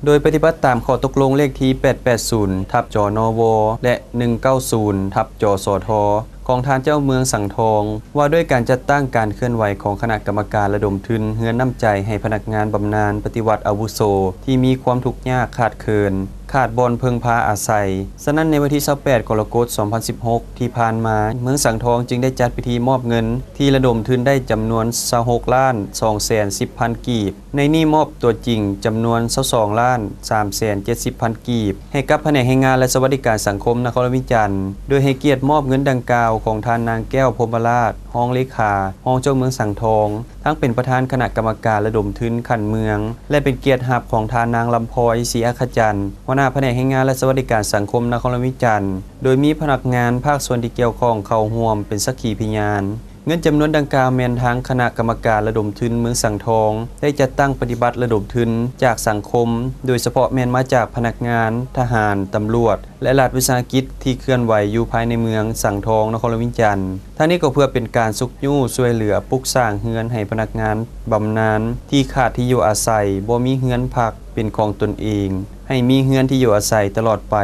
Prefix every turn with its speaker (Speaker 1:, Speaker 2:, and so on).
Speaker 1: โดยปฏิบัติตามข้อตกลงเลขที่880ทับจนวและ190ทับจสทของทานเจ้าเมืองสังทองว่าด้วยการจัดตั้งการเคลื่อนไหวของคณะกรรมการระดมทุนเฮือนน้ำใจให้พนักงานบำนาญปฏิวัติอาวุโสที่มีความทุกข์ยากขาดเคินขาดบอนเพิงพาอาศัยฉะนั้นในวันที่28กรกฎาคม2016ที่ผ่านมาเมืองสังทองจึงได้จัดพิธีมอบเงินที่ระดมทุนได้จำนวน26ล้าน210,000 กีบในนี้มอบตัวจริงจำนวน22ล้าน370,000 กีบให้กับแผนกแรงงานและสวัสดิการสังคมนครวิจันทร์โดยให้เกียรติมอบเงินดังกล่าวของทานนางแก้วพรหมราชห้องเลขาห้องเจ้าเมืองสังทองทั้งเป็นประธานคณะกรรมการระดมทุนขันเมืองและเป็นเกียรติหับของทานนางลำพอยศรีอัคจันทร์หัวหน้าแผนกแรงงานและสวัสดิการสังคมนครวิจันทร์โดยมีพนักงานภาคส่วนที่เกี่ยวข้องเข้าร่วมเป็นสักขีพยานเงินจำนวนดังกล่าวแม่นทางคณะกรรมการระดมทุนเมืองสังทองได้จัดตั้งปฏิบัติระดมทุนจากสังคมโดยเฉพาะแม่นมาจากพนักงานทหารตำรวจและรัฐวิสาหกิจที่เคลื่อนไหวอยู่ภายในเมืองสังทองนครวิจันทร์ทั้งนี้ก็เพื่อเป็นการสุขยู่ช่วยเหลือปลุกสร้างเฮือนให้พนักงานบำนาญที่ขาดที่อยู่อาศัยบ่มีเฮือนพักเป็นของตนเองให้มีเฮือนที่อยู่อาศัยตลอดไป